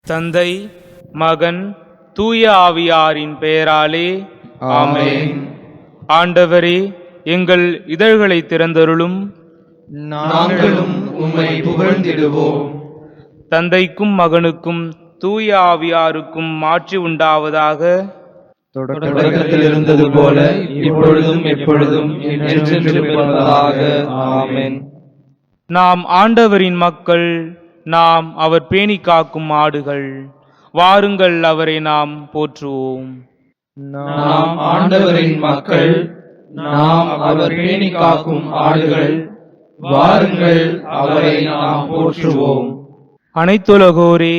தந்தை, மகன், தூய ஆவியாரின் பெயராலே ஆமென். ஆண்டவரே, எங்கள் இதழ்களை திறந்தருளும். நாங்களும் உம்மை புகழ்ந்திடுவோம். தந்தைக்கும் மகனுக்கும் தூய ஆவியாருக்கும் மாட்சி உண்டாவதாக. தொடக்கத்தில் இருந்தது போல இப்பொழுதும் எப்பொழுதும் என்றென்றும் இருப்பதாக. ஆமென். நாம் ஆண்டவரின் மக்கள், நாம் அவர் பேணி காக்கும் ஆடுகள். வாருங்கள், அவரை நாம் போற்றுவோம். நாம் ஆண்டவரின் மக்கள், நாம் அவர் பேணி காக்கும் ஆடுகள். வாருங்கள், அவரை நாம் போற்றுவோம். அனைத்துலகோரே,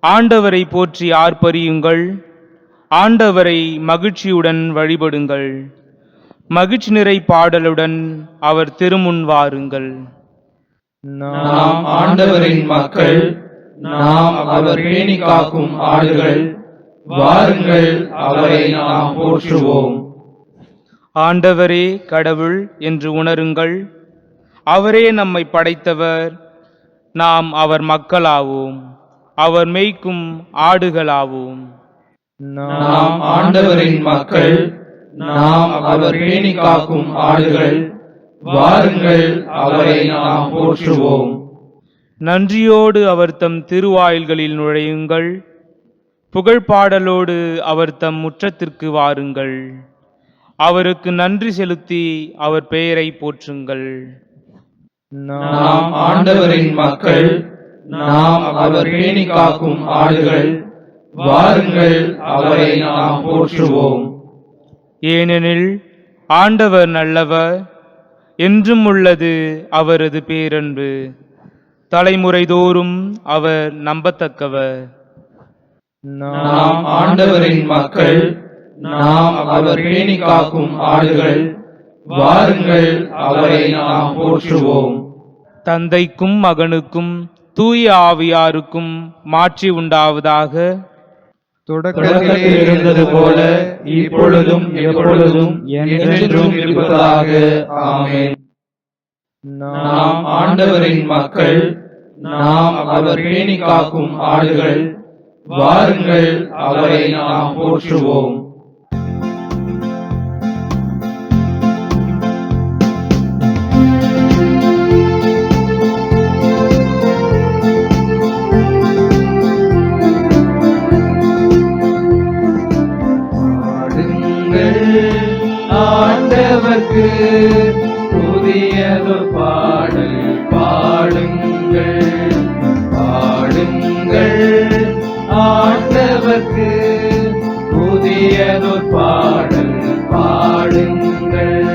ஆண்டவரை போற்றி ஆர்ப்பரியுங்கள். ஆண்டவரை மகிழ்ச்சியுடன் வழிபடுங்கள். மகிழ்ச்சி நிறை பாடலுடன் அவர் திருமுன் வாருங்கள். நாம் ஆண்டவரின் மக்கள், நாம் அவர் பேணி காக்கும் ஆடுகள். வாருங்கள், அவரை நாம் போற்றுவோம். ஆண்டவரே கடவுள் என்று உணருங்கள். அவரே நம்மை படைத்தவர். நாம் அவர் மக்களாவோம், அவர் மேய்க்கும் ஆடுகளாவோம். நாம் ஆண்டவரின் மக்கள், நாம் அவர் பேணி காக்கும் ஆடுகள். வாருங்கள், அவரை நாம் போற்றுவோம். நன்றியோடு அவர் தம் திருவாயில்களில் நுழையுங்கள். புகழ்பாடலோடு அவர் தம் முற்றத்திற்கு வாருங்கள். அவருக்கு நன்றி செலுத்தி அவர் பெயரை போற்றுங்கள். நாம் ஆண்டவரின் மக்கள், நாம் அவர் பேணி காக்கும் ஆடுகள். வாருங்கள், அவரை நாம் போற்றுவோம். ஏனெனில் ஆண்டவர் நல்லவர், என்றும் உள்ளது அவரது பேரன்பு. தலைமுறை தோறும் அவர் நம்பத்தக்கவர். நாம் ஆண்டவரின் மக்கள், நாம் அவர் பேணி காக்கும் ஆடுகள். வாருங்கள், அவரை நாம் போற்றுவோம். தந்தைக்கும் மகனுக்கும் தூய ஆவியாருக்கும் மாட்சி உண்டாவதாக. தொடக்கத்தில் இருந்தது போல இப்பொழுதும் எப்பொழுதும் என்றென்றும் இருப்பதாக. ஆமென். நாம் ஆண்டவரின் மக்கள், நாம் அவர் பேணி காக்கும் ஆடுகள். வாருங்கள், அவரை நாம் போற்றுவோம். ஆண்டவர்க்கு புதியதொரு பாடல் பாடுங்கள். பாடுங்கள், ஆண்டவர்க்கு புதியதொரு பாடல் பாடுங்கள்.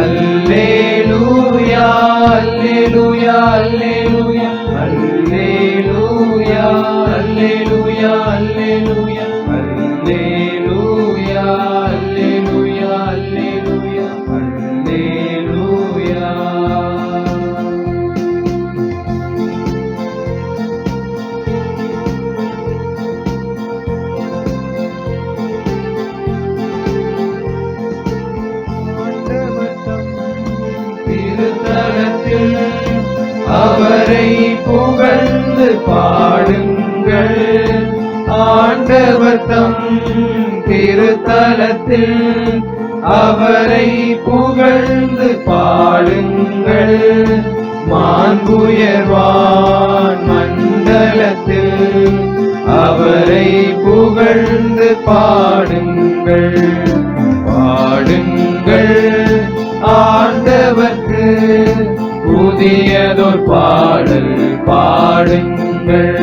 அல்லேலூயா, அல்லேலூயா, அல்லேலூயா, அல்லேலூயா, அல்லேலூயா, அல்லேலூயா, அல்லேலூயா, அல்லேலூயா, அல்லேலூயா, அல்லேலூயா. திருத்தலத்தில் அவரை புகழ்ந்து பாடுங்கள். ஆண்டவர் தம் திருத்தலத்தில் அவரை புகழ்ந்து பாடுங்கள். மாண்புயர்வான் மண்டலத்தில் அவரை புகழ்ந்து பாடுங்கள். பாடுங்கள், ஆண்டவர்க்கு புதியதொரு பாடல் பாடுங்கள்.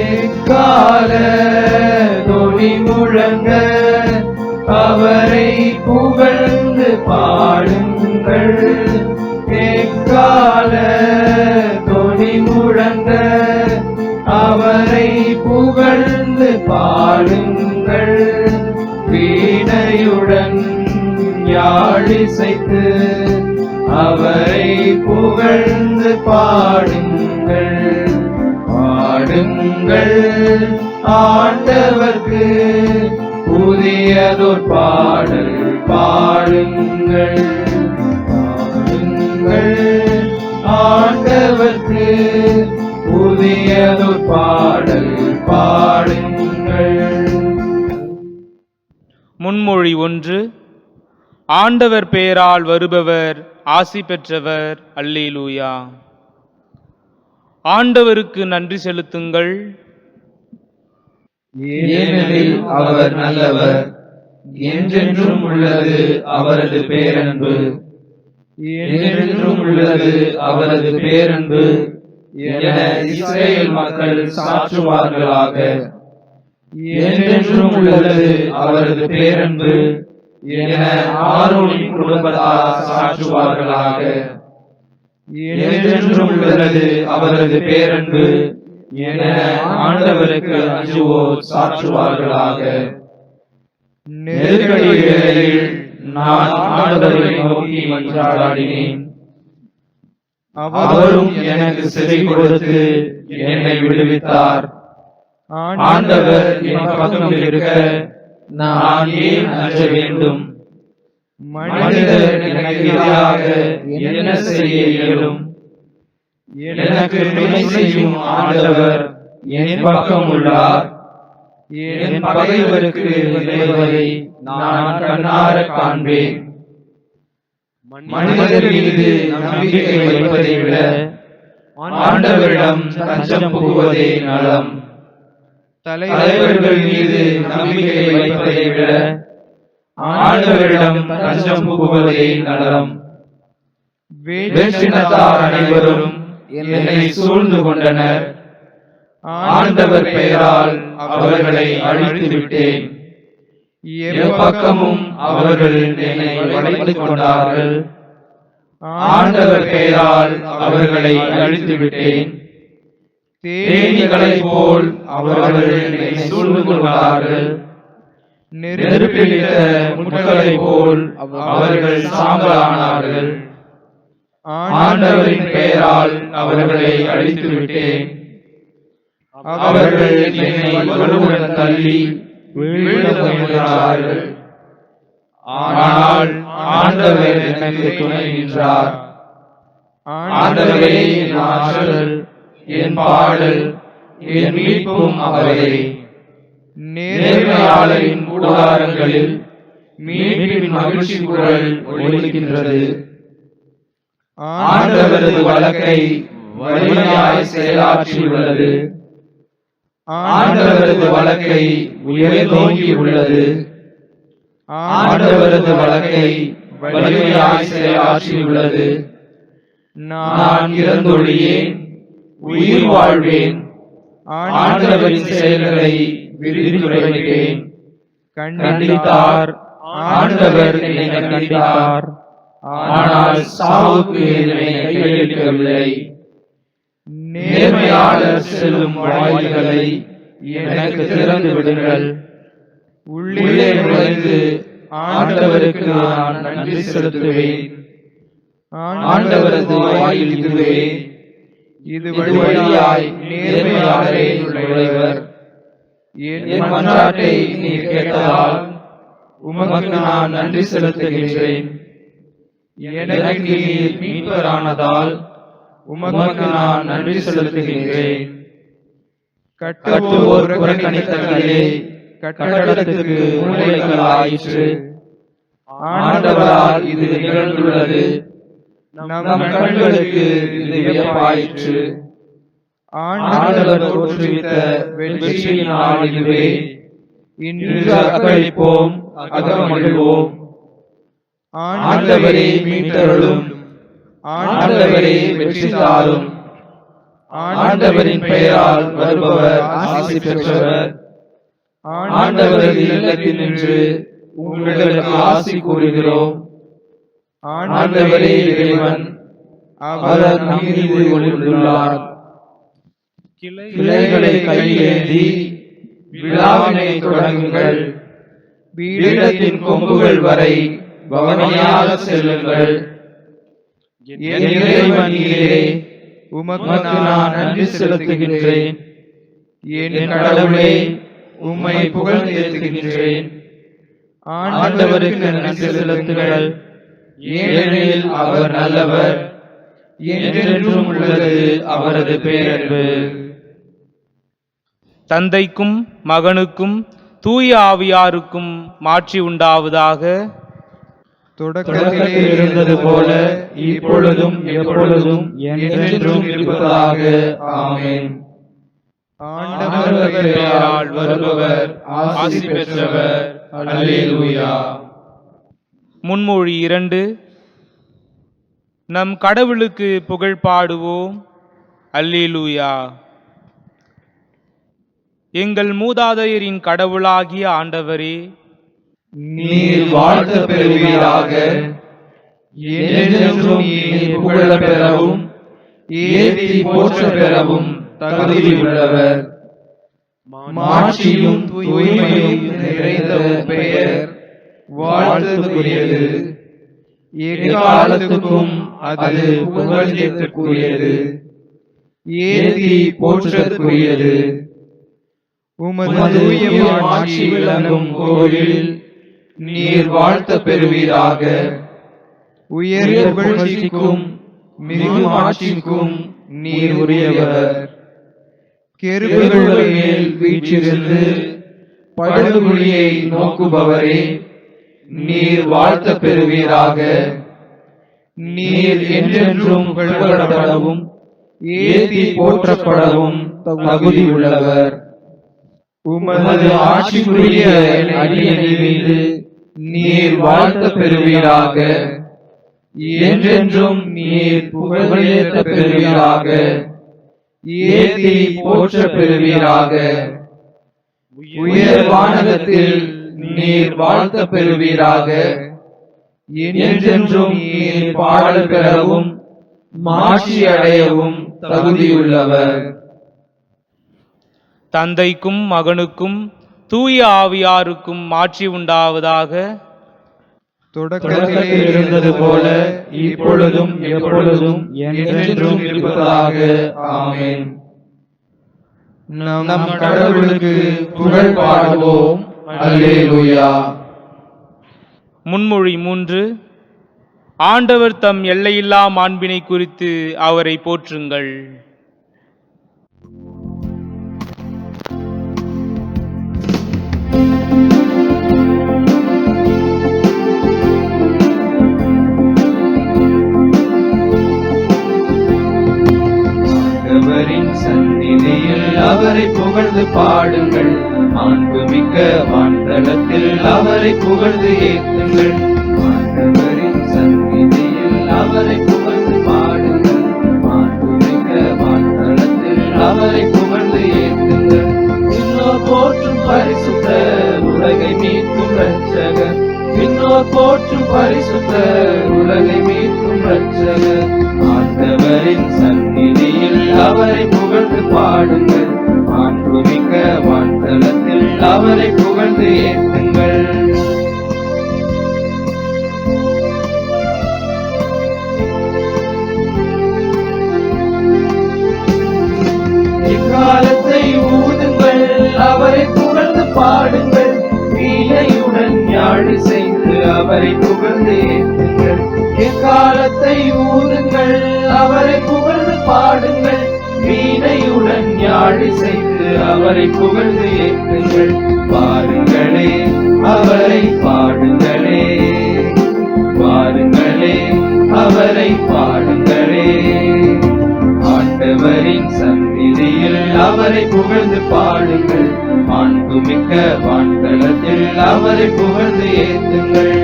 எக்கால தொனி முழங்க அவரை புகழ்ந்து பாடுங்கள். எக்கால தொனி முழங்க அவரை புகழ்ந்து பாடுங்கள். வீணையுடன் யாழிசைத்து அவரை புகழ்ந்து பாடுங்கள். பாடுங்கள், ஆண்டவர்க்கு புதியதோர் பாடல் பாடுங்கள். பாடுங்கள் ஆண்டவர்க்கு புதியதோர் பாடல் பாடுங்கள். முன்மொழி 1. ஆண்டவர் பெயரால் வருபவர் ஆசி பெற்றவர். அல்லேலூயா. ஆண்டவருக்கு நன்றி செலுத்துங்கள். ஏனெனில் அவர் நல்லவர், என்றென்றும் உள்ளது அவரது பேரன்பு. என்றென்றும் உள்ளது அவரது பேரன்பு என இஸ்ரேல் மக்கள் சாற்றுவார்களாக. என்றென்றும் உள்ளது அவரது பேரன்பு என ஆரோனின் குடும்பத்தார் சாற்றுவார்களாக. என்றென்றும் உள்ளது அவரது பேரன்பு என ஆண்டவருக்கு அஞ்சுவோர் சாற்றுவார்களாக. நெருக்கடி வேளையில் நான் ஆண்டவரை நோக்கி மன்றாடினேன். அவரும் எனக்கு செவி கொடுத்து என்னை விடுவித்தார். ஆண்டவர் என் பக்கம் இருக்க நான் ஏன் அஞ்ச வேண்டும்? மனிதர் எனக்கு எதிராக என்ன செய்ய இயலும்? எனக்கு துணை செய்யும் ஆண்டவர் என் பக்கம் உள்ளார். என் பகைவருக்கு விளைவதை நான் கண்ணார காண்பேன். மனிதர் மீது நம்பிக்கை வைப்பதை விட ஆண்டவரிடம் தஞ்சம் புகுவதே நலம். தலைவர்கள் மீது நம்பிக்கை வைப்பதை விட ஆண்டவரிடம் தஞ்சம் புகுவதே நலம். வேற்றினத்தார் அனைவரும் என்னை சூழ்ந்து கொண்டனர். ஆண்டவர் பெயரால் அவர்களை அழித்து விட்டேன். எப்பக்கமும் அவர்கள் என்னை வளைத்துக் கொண்டார்கள். ஆண்டவர் பெயரால் அவர்களை அழித்து விட்டேன். தேனீகளைப் போல் அவர்கள் என்னை சூழ்ந்து கொண்டார்கள். நெருப்பிலிட்ட முட்களைப் போல் அவர்கள் சாம்பலானார்கள். ஆண்டவரின் பெயரால் அவர்களை அழித்து விட்டேன். அவர்கள் என்னை வலுவுடன் தள்ளி வீழ முயன்றார்கள். ஆனால் ஆண்டவர் எனக்கு துணை நின்றார். ஆண்டவரே என் ஆற்றல், என் பாடல், என் மீட்பும் அவரே. நேர்மையாளரின் கூடாரங்களில் மீட்பின் மகிழ்ச்சி குரல் ஒலிக்கின்றது. ஆண்டவரது வழக்கை வலிமையாய் செயலாற்றியுள்ளது. ஆண்டவரது வழக்கை உயர்ந்தோங்கி உள்ளது. ஆண்டவரது வழக்கை வலிமையாய் செயலாற்றியுள்ளது. நான் இறந்தொழியேன், உயிர் வாழ்வேன். ஆண்டவரின் செயல்களை விரித்துரைப்பேன். கண்டித்தார், ஆண்டவர் என்னை கண்டித்தார். ஆனால் சாவுக்கு என்னை கையளிக்கவில்லை. நேர்மையாளர் செல்லும் வாயில்களை எனக்கு திறந்து விடுங்கள். உள்ளே நுழைந்து ஆண்டவருக்கு நான் நன்றி செலுத்துவேன். ஆண்டவரது வாயில் இதுவே, இது வழியாய் நேர்மையாளரே நுழைவர். என் மன்றாட்டை நீர் கேட்டதால் உமக்கு நான் நன்றி செலுத்துகின்றேன். எனக்கு நீர் மீட்பரானதால் உமக்கு நான் நன்றி செலுத்துகின்றேன். கட்டுவோர் புறக்கணித்தங்களே கட்டடத்துக்கு மூலைகள் ஆயிற்று. ஆண்டவரால் இது நிகழ்ந்துள்ளது. நம் கண்களுக்கு இது வியப்பாயிற்று. ஆண்டவர் தோற்றுவித்த வெற்றியின் நாள் இதுவே. இன்று அக்களிப்போம், அகமகிழ்வோம். ஆண்டவரே மீட்டருளும். ஆண்டவரே வெற்றி தாரும். ஆண்டவரின் பெயரால் வருபவர் ஆசி பெற்றவர். ஆண்டவரது இல்லத்தில் நின்று உங்களுக்கு ஆசி கூறுகிறோம். ஆண்டவரே இறைவன், அவர் நம் மீது ஒளிர்ந்துள்ளார். கிளைகளை கையேந்தி விழாவினை தொடங்குங்கள். பீடத்தின் கொம்புகள் வரை பவனியாக செல்லுங்கள். என் இறைவன் நீரே, உமக்கு நான் நன்றி செலுத்துகின்றேன். என் கடவுளே, உம்மை புகழ்ந்தேத்துகின்றேன். ஆண்டவருக்கு நன்றி செலுத்துங்கள், ஏனெனில் அவர் நல்லவர், என்றென்றும் உள்ளது அவரது பேரன்பு. தந்தைக்கும் மகனுக்கும் தூய ஆவியாருக்கும் மாட்சி உண்டாவதாக. தொடக்கத்தில் இருந்தது போல இப்பொழுதும் எப்பொழுதும் என்றென்றும் இருப்பதாக. ஆமென். ஆண்டவர் பெயரால் வருபவர் ஆசி பெற்றவர். அல்லேலூயா. முன்மொழி 2. நம் கடவுளுக்கு புகழ் பாடுவோம். அல்லேலூயா. எங்கள் மூதாதையரின் கடவுளாகிய ஆண்டவரே, நீர் வாழ்த்த பெறுவீராக. என்றென்றும் நீர் புகழ பெறவும் ஏத்தி போற்ற பெறவும் தகுதியுள்ளவர். மாட்சியும் தூய்மையும் நிறைந்த பெயர் வாழ்த்துக்குரியது. எக்காலத்துக்கும் அது புகழ்ச்சிக்குரியது, ஏத்தி போற்றற்குரியது. உமது தூய மாட்சி விளங்கும் கோவில் நீர் வாழ்த்த பெறுவீராக. உயர் புகழ்ச்சிக்கும் மிகு மாட்சிக்கும் நீர் உரியவர். கெருபுகள் மேல் வீற்றிருந்து படுகுழியை நோக்குபவரே, நீர் வாழ்த்த பெறுவீராக. நீர் என்றென்றும் புகழப்படவும் ஏத்தி போற்றப்படவும் தகுதியுள்ளவர். உமது ஆட்சிக்குரிய அடியணி மீது நீர் வாழ்த்த பெறுவீராக. என்றென்றும் நீர் புகழேற்ற பெறுவீராக. ஏத்தி போற்ற பெறுவீராக. உயர் வானகத்தில் நீர் வாழ்த்த பெறுவீராக. என்றென்றும் நீர் பாடல் பெறவும் மாட்சி அடையவும் தகுதியுள்ளவர். தந்தைக்கும் மகனுக்கும் தூய ஆவியாருக்கும் மாட்சி உண்டாவதாக. தொடக்கத்தில் இருந்தது போல இப்பொழுதும் எப்பொழுதும் என்றென்றும் இருப்பதாக. ஆமென். நம் கடவுளுக்கு புகழ் பாடுவோம். அல்லேலூயா. முன்மொழி 3. ஆண்டவர் தம் எல்லையில்லா மாண்பினை குறித்து அவரை போற்றுங்கள். ஆண்டவரின் சந்நிதியில் அவரை புகழ்ந்து பாடுங்கள். மாண்புமிக்க வான்தலத்தில் அவரை புகழ்ந்து ஏத்துங்கள். ஆண்டவரின் சந்நிதியில் அவரை புகழ்ந்து பாடுங்கள். மாண்புமிக்க வான்தலத்தில் அவரை புகழ்ந்து ஏத்துங்கள். விண்ணோர் போற்றும் பரிசுத்த உலகை மீட்கும் இரட்சகர். விண்ணோர் போற்றும் பரிசுத்த உலகை மீட்கும் இரட்சகர். ஆண்டவரின் சந்நிதியில் அவரை புகழ்ந்து பாடுங்கள். மாண்புமிக்க வான்தலத்தில் அவரை புகழ்ந்து ஏத்துங்கள். இக்காலத்தை ஊதுங்கள், அவரை புகழ்ந்து பாடுங்கள். வீணையுடன் யாழ் செய்து அவரை புகழ்ந்து ஏத்துங்கள். எக்காலத்தை ஊதுங்கள், அவரை புகழ்ந்து பாடுங்கள். வீணையுடன் யாழ் செய்து அவரை புகழ்ந்து ஏத்துங்கள். பாருங்களே அவரை பாடுங்களே, பாருங்களே அவரை பாடுங்களே. ஆண்டவரின் சந்நிதியில் அவரை புகழ்ந்து பாடுங்கள். மாண்புமிக்க வான்தலத்தில் அவரை புகழ்ந்து ஏத்துங்கள்.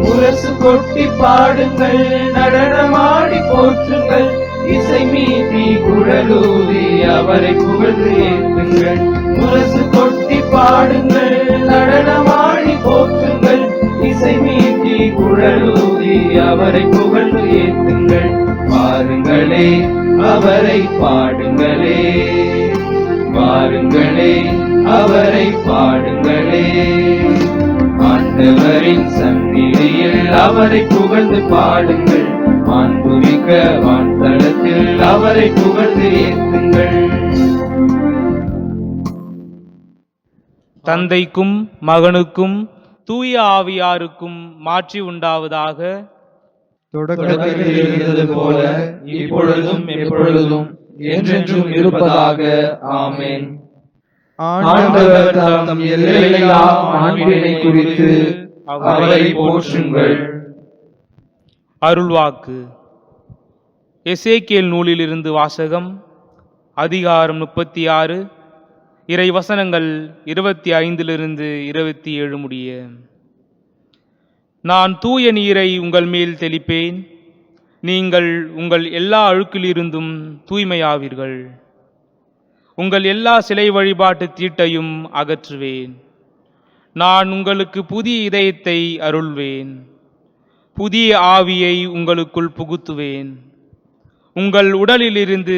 முரசு கொட்டி பாடுங்கள், நடனமாடி போற்றுங்கள். இசை மீட்டி குழலூதி அவரை புகழ்ந்து ஏத்துங்கள். முரசு கொட்டி பாடுங்கள், நடனமாடி போற்றுங்கள். இசை மீட்டி குழலூதி அவரை புகழ்ந்து ஏத்துங்கள். பாருங்களே அவரை பாடுங்களே, பாருங்களே அவரை பாடுங்களே. ஆண்டவரின் சந்நிதியில் அவரை புகழ்ந்து பாடுங்கள். மாண்புமிக்க வான்தலத்தில் அவரை புகழ்ந்து ஏத்துங்கள். தந்தைக்கும் மகனுக்கும் தூய ஆவியாருக்கும் மாட்சி உண்டாவதாக. தொடக்கத்தில் இருந்தது போல இப்பொழுதும் எப்பொழுதும் என்றென்றும் இருப்பதாக. ஆமென். ஆண்டவர் தம் எல்லையில்லா மாண்பினை குறித்து அவரை போற்றுங்கள். அருள்வாக்கு. எசேக்கியேல் நூலிலிருந்து வாசகம். அதிகாரம் 36, இறை வசனங்கள் 25 27 முடிய. நான் தூய நீரை உங்கள் மேல் தெளிப்பேன், நீங்கள் உங்கள் எல்லா அழுக்கிலிருந்தும் தூய்மையாவீர்கள். உங்கள் எல்லா சிலை வழிபாட்டு தீட்டையும் அகற்றுவேன். நான் உங்களுக்கு புதிய இதயத்தை அருள்வேன், புதிய ஆவியை உங்களுக்குள் புகுத்துவேன். உங்கள் உடலிலிருந்து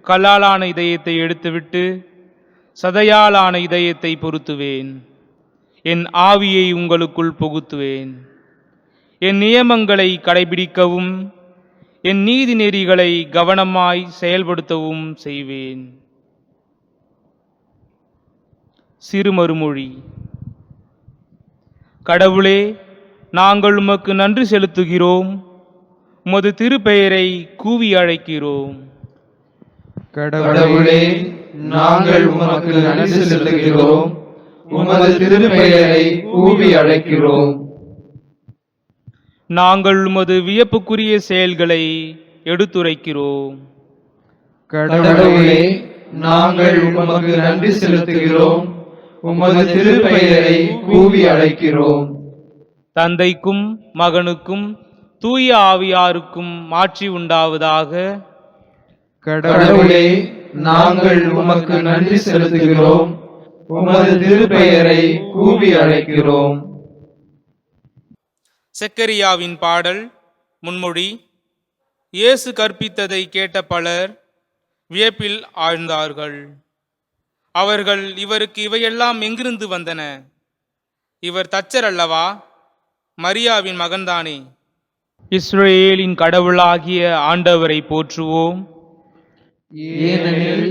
கல்லாலான இதயத்தை எடுத்துவிட்டு சதையாலான இதயத்தை பொருத்துவேன். என் ஆவியை உங்களுக்குள் புகுத்துவேன். என் நியமங்களை கடைபிடிக்கவும் என் நீதி நெறிகளை கவனமாய் செயல்படுத்தவும் செய்வேன். சிறுமறுமொழி. கடவுளே, நாங்கள் உமக்கு நன்றி செலுத்துகிறோம், உமது திருப்பெயரை கூவி அழைக்கிறோம். கடவுளே, நாங்கள் உமக்கு நன்றி செலுத்துகிறோம், உமது திருப்பெயரை கூவி அழைக்கிறோம். நாங்கள் உமது வியப்புக்குரிய செயல்களை எடுத்துரைக்கிறோம். கடவுளே, நாங்கள் உமக்கு நன்றி செலுத்துகிறோம், உமது திருப்பெயரை கூவி அழைக்கிறோம். தந்தைக்கும் மகனுக்கும் தூய ஆவியாருக்கும் மாட்சி உண்டாவதாக. கடவுளே, நாங்கள் உமக்கு நன்றி செலுத்துகிறோம், உமது திருப்பெயரை கூவி அழைக்கிறோம். செக்கரியாவின் பாடல். முன்மொழி. இயேசு கற்பித்ததை கேட்ட பலர் வியப்பில் ஆழ்ந்தார்கள். அவர்கள், இவருக்கு இவையெல்லாம் எங்கிருந்து வந்தன? இவர் தச்சர் அல்லவா? மரியாவின் மகன்தானே? இஸ்ரவேலின் கடவுளாகிய ஆண்டவரை போற்றுவோம். ஏனெனில்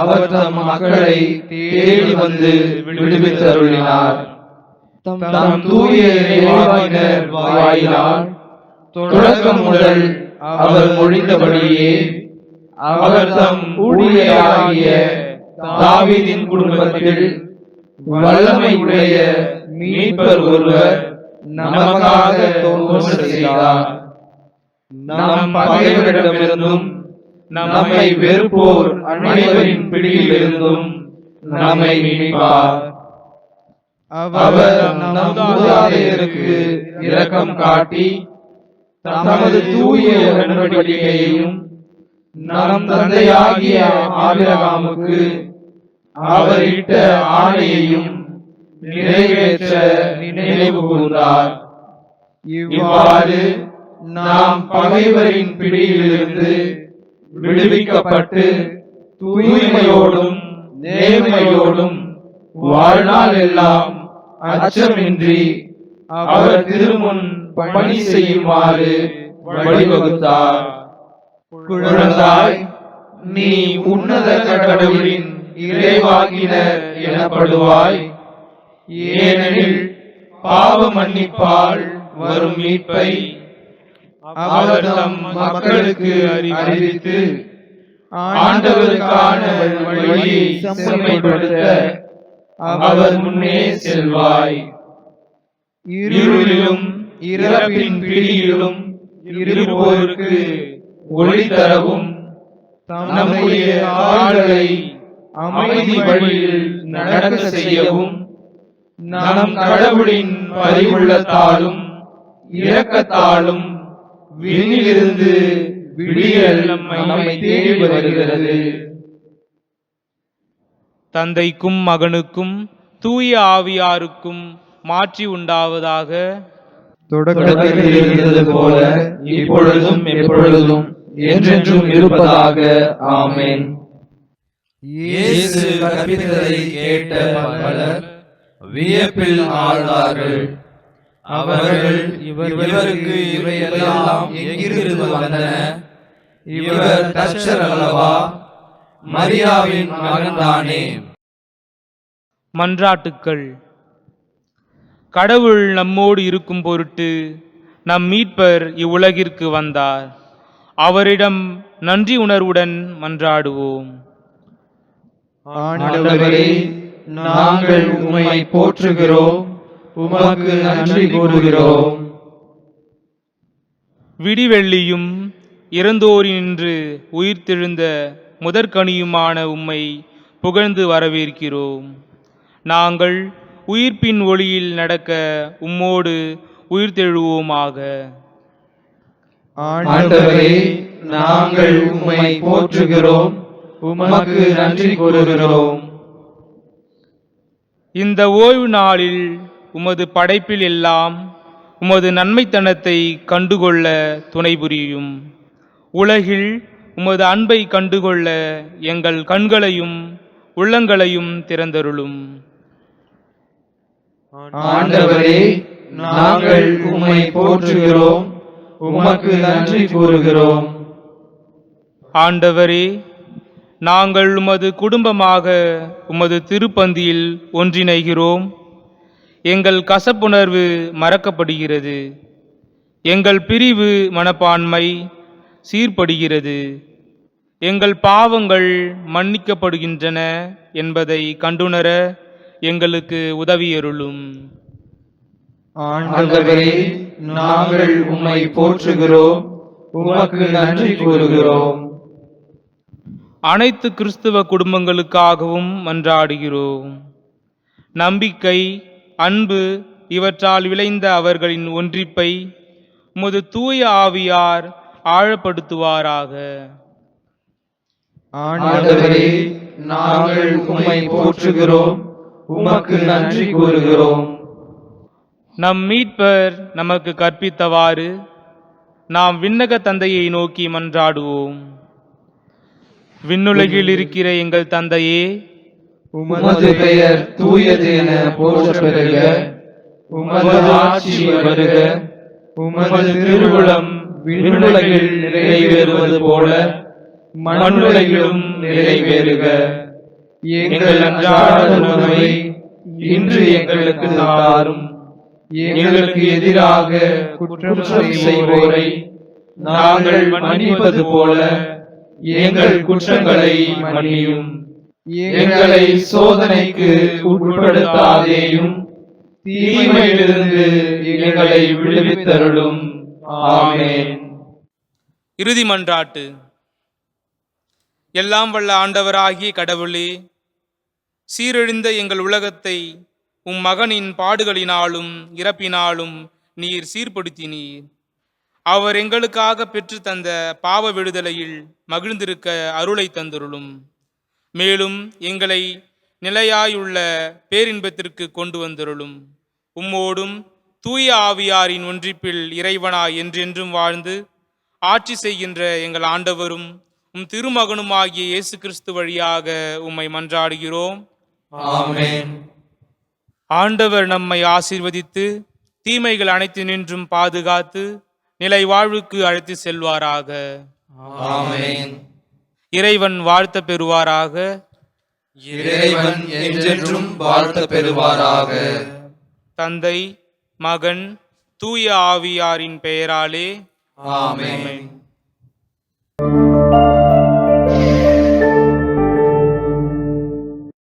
அவர் தம் மக்களை தேடி வந்து விடுவித்தருளினார். தம் தூய இறைவாக்கினர் வாயிலால் தொடக்கம் முதல் அவர் மொழிந்தபடியே அவர் தம் ஊழியராகிய தாவீதின் குடும்பத்தில் வல்லமை உடைய மீட்பர் ஒருவர் நமக்காக தோன்ற செய்தார். நம் பகைவரிடமிருந்தும் நம்மை வெறுப்போர் அனைவரின் பிடியிலிருந்தும் நம்மை மீட்பார். அவர் நம் மூதாதையருக்கு இரக்கம் காட்டி தமது தூய உடன்படிக்கையையும் நம் தந்தையாகிய ஆபிரகாமுக்கு அவர் இட்ட ஆணையையும் நிறைவேற்ற நினைவு கூர்ந்தார். இவ்வாறு நாம் பகைவரின் பிடியிலிருந்து விடுவிக்கப்பட்டு தூய்மையோடும் நேர்மையோடும் வாழ்நாள் எல்லாம் அச்சமின்றி அவர் திருமுன் பணி செய்யுமாறு வழிவகுத்தார். குழந்தாய், நீ உன்னத கடவுளின் இறைவாக்கினர் எனப்படுவாய். ஏனெனில் பாவ மன்னிப்பால் வரும் மீட்பை அவர் தம் மக்களுக்கு அறிவித்து ஆண்டவருக்கான வழியை செம்மைப்படுத்த அவர் முன்னே செல்வாய். இருளிலும் இறப்பின் பிடியிலும் இருப்போருக்கு ஒளி தரவும் நம்முடைய கால்களை அமைதி வழியில் நடக்க செய்யவும் நம் கடவுளின் பரிவுள்ளத்தாலும் இரக்கத்தாலும் விண்ணிலிருந்து விடியல் நம்மை தேடி வருகிறது. தந்தைக்கும் மகனுக்கும் தூய ஆவியாருக்கும் மாட்சி உண்டாவதாக. தொடக்கத்தில் இருந்தது போல இப்பொழுதும் எப்பொழுதும் என்றென்றும் இருப்பதாக. ஆமென். இயேசு கற்பித்ததை கேட்ட பலர் வியப்பில் ஆழ்ந்தார்கள். அவர்கள், இவருக்கு இவையெல்லாம் எங்கிருந்து வந்தன? இவர் தச்சர் அல்லவா? மரியாவின் மகன்தானே? மன்றாட்டுக்கள். கடவுள் நம்மோடு இருக்கும் பொருட்டு நம் மீட்பர் இவ்வுலகிற்கு வந்தார். அவரிடம் நன்றி உணர்வுடன் மன்றாடுவோம். ஆண்டவரே, நாங்கள் உம்மை போற்றுகிறோம், உமக்கு நன்றி கூறுகிறோம். விடிவெள்ளியும் இறந்தோரினின்று உயிர்த்தெழுந்த முதற்கனியுமான உம்மை புகழ்ந்து வரவேற்கிறோம். நாங்கள் உயிர்ப்பின் ஒளியில் நடக்க உம்மோடு உயிர்த்தெழுவோமாக. ஆண்டவரே, நாங்கள் உம்மை போற்றுகிறோம், உமக்கு நன்றி கூறுகிறோம். இந்த ஓய்வு நாளில் உமது படைப்பில் எல்லாம் உமது நன்மைத்தனத்தை கண்டுகொள்ள துணை புரியும். உலகில் உமது அன்பை கண்டுகொள்ள எங்கள் கண்களையும் உள்ளங்களையும் திறந்தருளும். ஆண்டவரே, நாங்கள் உம்மை போற்றுகிறோம், உமக்கு நன்றி கூறுகிறோம். ஆண்டவரே, நாங்கள் உமது குடும்பமாக உமது திருப்பந்தியில் ஒன்றிணைகிறோம். எங்கள் கசப்புணர்வு மறக்கப்படுகிறது, எங்கள் பிரிவு மனப்பான்மை சீர்படுகிறது, எங்கள் பாவங்கள் மன்னிக்கப்படுகின்றன என்பதை கண்டுணர எங்களுக்கு உதவியருளும். ஆண்டவரே, நாங்கள் உம்மை போற்றுகிறோம், உமக்கு நன்றி கூறுகிறோம். அனைத்து கிறிஸ்துவ குடும்பங்களுக்காகவும் மன்றாடுகிறோம். நம்பிக்கை, அன்பு இவற்றால் விளைந்த அவர்களின் ஒன்றிப்பை உமது தூய ஆவியார் ஆழப்படுத்துவாராக. ஆண்டவரே, நாங்கள் உம்மை போற்றுகிறோம், உமக்கு நன்றி கூறுகிறோம். நம் மீட்பர் நமக்கு கற்பித்தவாறு நாம் விண்ணக தந்தையை நோக்கி மன்றாடுவோம். விண்ணுலகில் இருக்கிற எங்கள் தந்தையே, உமது பெயர் தூயது என போற்றப் பெறுக. உமது ஆட்சி வருக. உமது திருவுளம் விண்ணுலகில் நிறைவேறுவது போல மண்ணுலகிலும் நிறைவேறுக. எங்கள் அன்றாட உணவை இன்று எங்களுக்கு தாரும். எங்களுக்கு எதிராக குற்றம் செய்வோரை நாங்கள் மன்னிப்பது போல எங்கள் குற்றங்களை மன்னியும். எங்களை சோதனைக்கு உட்படுத்தாதேயும், தீமையிலிருந்து எங்களை விடுவித்தருளும். ஆமென். இறுதி மன்றாட்டு. எல்லாம் வல்ல ஆண்டவராகிய கடவுளே, சீரழிந்த எங்கள் உலகத்தை உம் மகனின் பாடுகளினாலும் இறப்பினாலும் நீர் சீர்படுத்தினீர். அவர் எங்களுக்காக பெற்று தந்த பாவ விடுதலையில் மகிழ்ந்திருக்க அருளை தந்தருளும். மேலும் எங்களை நிலையாயுள்ள பேரின்பத்திற்கு கொண்டு வந்தருளும். உம்மோடும் தூய ஆவியாரின் ஒன்றிப்பில் இறைவனாய் என்றென்றும் வாழ்ந்து ஆட்சி செய்கின்ற எங்கள் ஆண்டவரும் உம் திருமகனுமாகிய இயேசு கிறிஸ்து வழியாக உம்மை மன்றாடுகிறோம். ஆமென். ஆண்டவர் நம்மை ஆசீர்வதித்து தீமைகள் அனைத்தினின்றும் பாதுகாத்து நிலை வாழ்வுக்கு அழைத்து செல்வாராக. ஆமென். இறைவன் வாழ்த்த பெறுவாராக. இறைவன் என்றென்றும் வாழ்த்த பெறுவாராக. தந்தை, மகன், தூய ஆவியாரின் பெயராலே ஆமென். ஆமென்.